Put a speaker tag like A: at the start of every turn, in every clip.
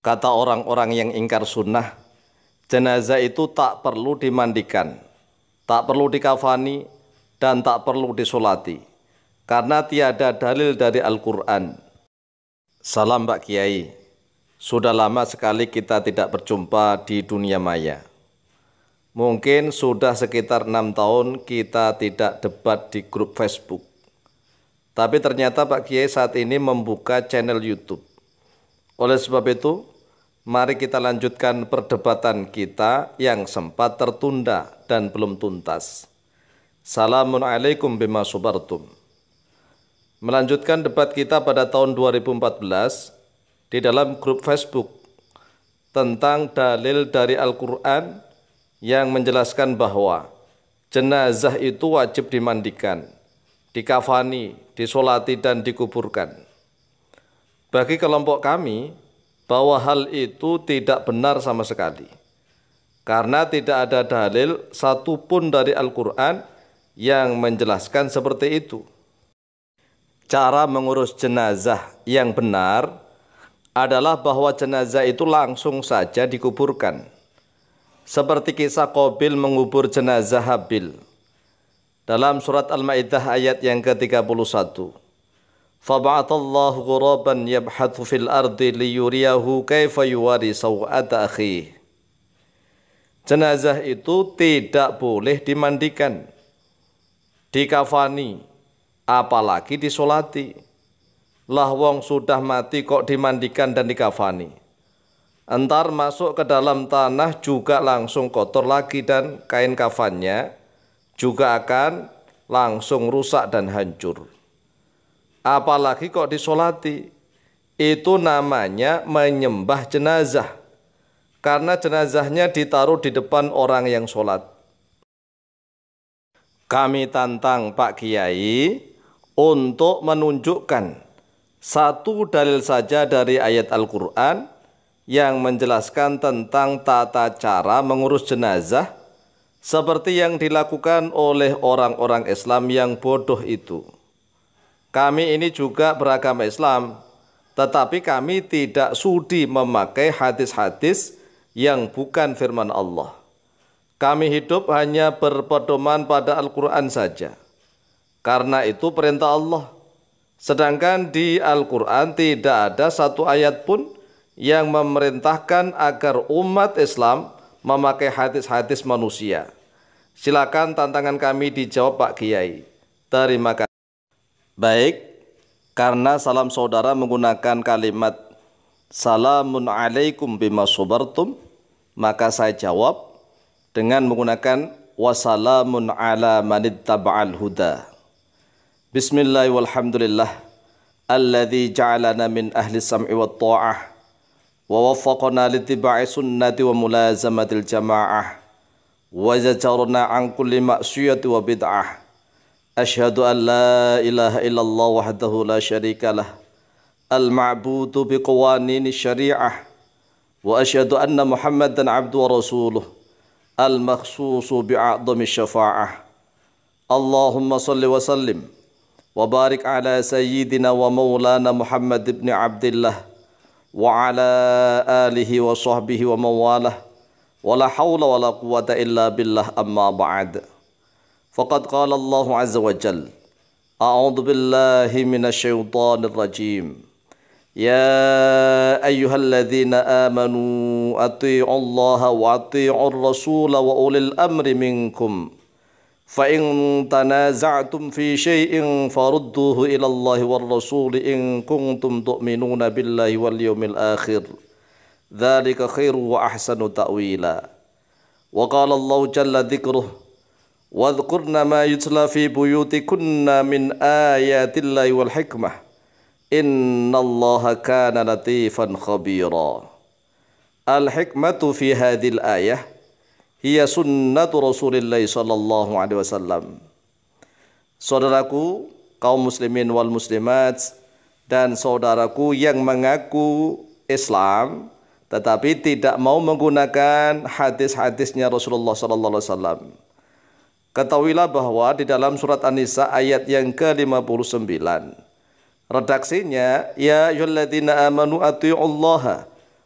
A: Kata orang-orang yang ingkar sunnah, jenazah itu tak perlu dimandikan, tak perlu dikafani, dan tak perlu disolati, karena tiada dalil dari Al-Quran. Salam Pak Kiai, sudah lama sekali kita tidak berjumpa di dunia maya. Mungkin sudah sekitar 6 tahun kita tidak debat di grup Facebook. Tapi ternyata Pak Kiai saat ini membuka channel YouTube. Oleh sebab itu, mari kita lanjutkan perdebatan kita yang sempat tertunda dan belum tuntas. Assalamualaikum bima sabartum. Melanjutkan debat kita pada tahun 2014 di dalam grup Facebook tentang dalil dari Al-Quran yang menjelaskan bahwa jenazah itu wajib dimandikan, dikafani, disolati, dan dikuburkan. Bagi kelompok kami, bahwa hal itu tidak benar sama sekali. Karena tidak ada dalil satupun dari Al-Quran yang menjelaskan seperti itu. Cara mengurus jenazah yang benar adalah bahwa jenazah itu langsung saja dikuburkan. Seperti kisah Qabil mengubur jenazah Habil. Dalam surat Al-Maidah ayat yang ke-31. Fab'atallahu ghuraban yabhathu fil ardi liyuriyahu kaifa yuwari saw'ata akhih. Jenazah itu tidak boleh dimandikan, dikafani, apalagi disolati. Lah wong sudah mati kok dimandikan dan dikafani. Entar masuk ke dalam tanah juga langsung kotor lagi dan kain kafannya juga akan langsung rusak dan hancur. Apalagi kok disolati, itu namanya menyembah jenazah, karena jenazahnya ditaruh di depan orang yang sholat. Kami tantang Pak Kiai untuk menunjukkan satu dalil saja dari ayat Al-Quran yang menjelaskan tentang tata cara mengurus jenazah seperti yang dilakukan oleh orang-orang Islam yang bodoh itu. Kami ini juga beragama Islam, tetapi kami tidak sudi memakai hadis-hadis yang bukan firman Allah. Kami hidup hanya berpedoman pada Al-Quran saja. Karena itu perintah Allah. Sedangkan di Al-Quran tidak ada satu ayat pun yang memerintahkan agar umat Islam memakai hadis-hadis manusia. Silakan tantangan kami dijawab Pak Kiai. Terima kasih. Baik, karena salam saudara menggunakan kalimat Salamun alaikum bima sabartum, maka saya jawab dengan menggunakan Wassalamun ala manittaba'al huda. Bismillah walhamdulillah alladzi ja'alana min ahli sam'i wa ta'ah wa waffaqana littiba'i sunnati wa mulazamatil jama'ah wa zajarna an kulli ma'siyati wa bid'ah. Asyhadu an la ilaha illallah wahdahu la syarikalah al-ma'budu biqawanini syari'ah wa asyhadu anna Muhammadan abdu wa rasuluh al-makhsusu bi'a'dami syafa'ah. Allahumma salli wa sallim wa barik ala sayyidina wa maulana Muhammad ibn Abdillah wa ala alihi wa sahbihi wa mawalah wa la hawla wa la quwata illa billah amma ba'd. Faqad qala Allah azza wa jal A'udhu billahi minasyaitanir rajim. Ya ayyuhalladzina amanu ati'u Allah wa ati'ur rasul wa ulil amri minkum. Fa in tanaza'tum fi syai'in farudduhu ila Allah war rasul in kuntum tu'minuna billahi wal yawmil akhir. Dzalika khairu wa ahsanu ta'wila. Wa qala Allah jalla dzikruhu Wadhkurna ma yutla fi buyutikunna min ayatillahi wal hikmah. Innallaha kana latifan khabira. Al-hikmatu fi hadhil ayah hiya sunnatu Rasulillah sallallahu alaihi wasallam. Saudaraku kaum muslimin wal muslimat dan saudaraku yang mengaku Islam tetapi tidak mau menggunakan hadis-hadisnya Rasulullah sallallahu alaihi wasallam. Ketahuilah bahwa di dalam surat An-Nisa ayat yang ke-59 redaksinya ya ayyuhalladzina amanu atii'ullaha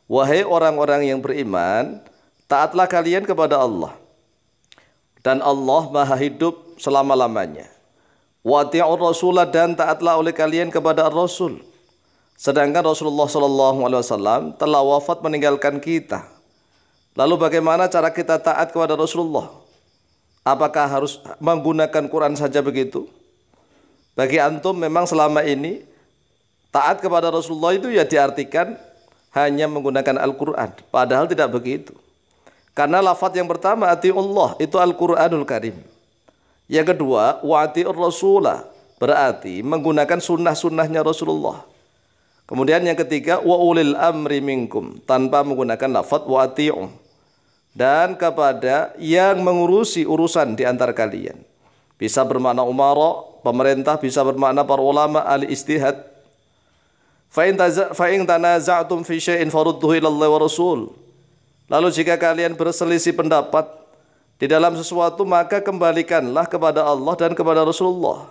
A: wahai orang-orang yang beriman, taatlah kalian kepada Allah. Dan Allah maha hidup selama-lamanya. Wa ati'ur rasulah, dan taatlah oleh kalian kepada Rasul. Sedangkan Rasulullah SAW telah wafat meninggalkan kita. Lalu bagaimana cara kita taat kepada Rasulullah? Apakah harus menggunakan Quran saja begitu? Bagi antum memang selama ini taat kepada Rasulullah itu ya diartikan hanya menggunakan Al-Quran. Padahal tidak begitu. Karena lafaz yang pertama atiullah itu Al-Quranul Karim. Yang kedua wa atiur rasulah, berarti menggunakan sunnah-sunnahnya Rasulullah. Kemudian yang ketiga wa ulil amri minkum, tanpa menggunakan lafaz wa ati'u, dan kepada yang mengurusi urusan di antara kalian. Bisa bermakna umara, pemerintah, bisa bermakna para ulama ahli ijtihad. Fa in tanaza'tum fi syai'in farudduhu ila Allah wa Rasul. Lalu jika kalian berselisih pendapat di dalam sesuatu, maka kembalikanlah kepada Allah dan kepada Rasulullah.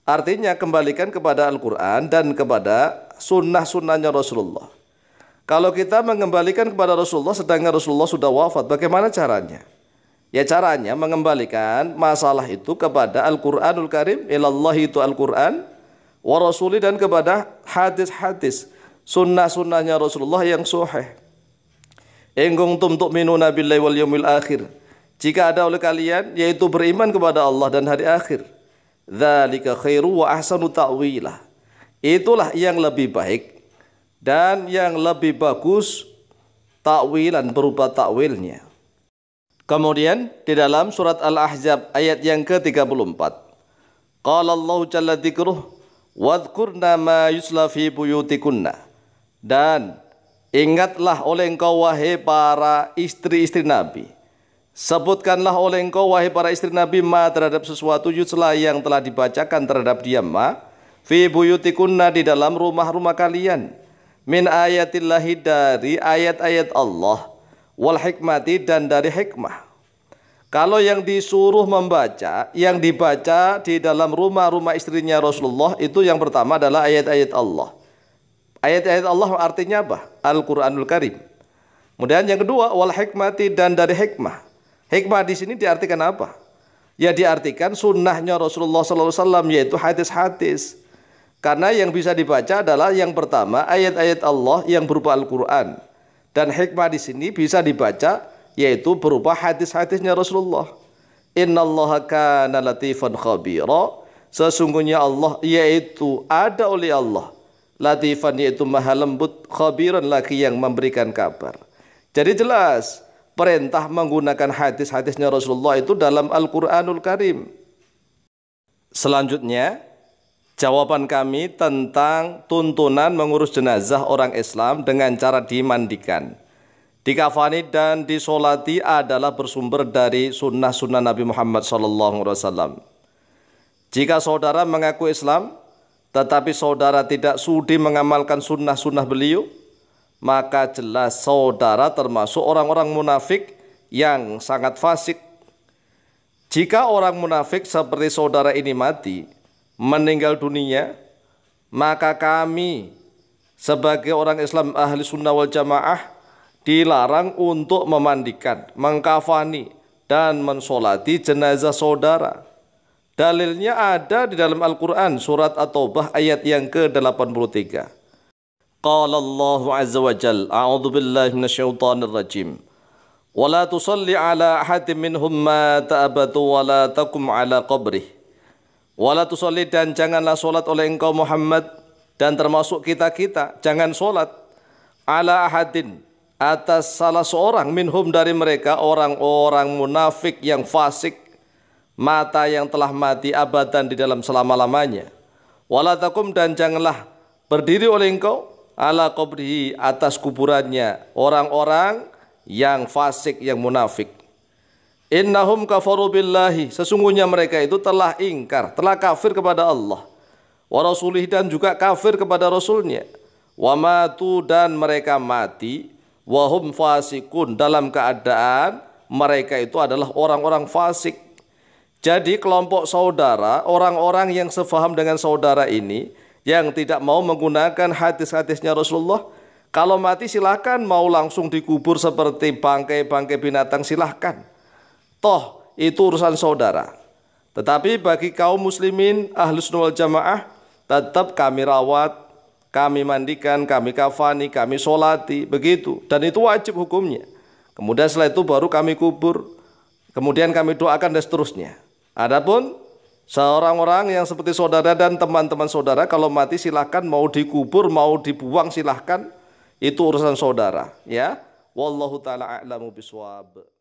A: Artinya kembalikan kepada Al-Quran dan kepada sunnah-sunnahnya Rasulullah. Kalau kita mengembalikan kepada Rasulullah sedangkan Rasulullah sudah wafat, bagaimana caranya? Ya caranya mengembalikan masalah itu kepada Al-Quranul Karim, ilallah itu Al-Quran, wa Rasuli, dan kepada hadis-hadis, sunnah-sunnahnya Rasulullah yang sahih. In kuntum tu'minuna billahi wal yawmil akhir. Jika ada oleh kalian, yaitu beriman kepada Allah dan hari akhir. Dzalika khairu wa ahsanu ta'wila. Itulah yang lebih baik dan yang lebih bagus ta'wilan, berupa ta'wilnya. Kemudian di dalam surat Al-Ahzab ayat yang ke-34. Qala Allah jalla dzikruh wadhkurna ma yusla fi buyutikunna. Dan ingatlah oleh engkau wahai para istri-istri Nabi. Sebutkanlah oleh engkau wahai para istri Nabi ma terhadap sesuatu yusla yang telah dibacakan terhadap dia ma fi buyutikunna, di dalam rumah-rumah kalian, min ayatillahi, dari ayat-ayat Allah, wal hikmati, dan dari hikmah. Kalau yang disuruh membaca, yang dibaca di dalam rumah-rumah istrinya Rasulullah itu yang pertama adalah ayat-ayat Allah. Ayat-ayat Allah artinya apa? Al-Quranul Karim. Kemudian yang kedua wal hikmati, dan dari hikmah. Hikmah di sini diartikan apa? Ya diartikan sunnahnya Rasulullah SAW, yaitu hadis-hadis. Karena yang bisa dibaca adalah yang pertama ayat-ayat Allah yang berupa Al-Quran. Dan hikmah di sini bisa dibaca yaitu berupa hadis-hadisnya Rasulullah. Innallaha kana latifan khabira. Sesungguhnya Allah yaitu ada oleh Allah. Latifan yaitu maha lembut, khabiran lagi yang memberikan kabar. Jadi jelas perintah menggunakan hadis-hadisnya Rasulullah itu dalam Al-Quranul Karim. Selanjutnya, jawaban kami tentang tuntunan mengurus jenazah orang Islam dengan cara dimandikan, dikafani, dan disolati adalah bersumber dari sunnah-sunnah Nabi Muhammad SAW. Jika saudara mengaku Islam, tetapi saudara tidak sudi mengamalkan sunnah-sunnah beliau, maka jelas saudara termasuk orang-orang munafik yang sangat fasik. Jika orang munafik seperti saudara ini mati, meninggal dunia, maka kami sebagai orang Islam ahli sunnah wal jamaah dilarang untuk memandikan, mengkafani, dan mensolati jenazah saudara. Dalilnya ada di dalam Al-Quran surat At-Taubah ayat yang ke-83. Qala Allah azza wa jalla a'udzu billahi minasyaitonir rajim. Wa la tusalli ala ahadin minhum mata abadu wa la taqum ala qabrih. Wa la tusalli, dan janganlah salat oleh engkau Muhammad dan termasuk kita-kita, jangan salat ala ahadin, atas salah seorang minhum, dari mereka orang-orang munafik yang fasik, mata yang telah mati abadan di dalam selama-lamanya. Wa la taqum, dan janganlah berdiri oleh engkau ala qabrihi, atas kuburannya orang-orang yang fasik, yang munafik. Innahum kafaru billahi, sesungguhnya mereka itu telah ingkar, telah kafir kepada Allah, wa rasulih, dan juga kafir kepada Rasulnya. Wa matu, dan mereka mati, wa hum fasikun, dalam keadaan mereka itu adalah orang-orang fasik. Jadi kelompok saudara, orang-orang yang sefaham dengan saudara ini, yang tidak mau menggunakan hadis-hadisnya Rasulullah, Kalau mati silahkan, mau langsung dikubur seperti bangkai-bangkai binatang silahkan. Toh itu urusan saudara. Tetapi bagi kaum muslimin Ahlus Sunnah wal Jamaah, tetap kami rawat, kami mandikan, kami kafani, kami solati, begitu. Dan itu wajib hukumnya. Kemudian setelah itu baru kami kubur, kemudian kami doakan dan seterusnya. Adapun seorang orang yang seperti saudara dan teman-teman saudara, kalau mati silahkan, mau dikubur, mau dibuang silahkan. Itu urusan saudara, ya. Wallahu taala a'lamu bishawab.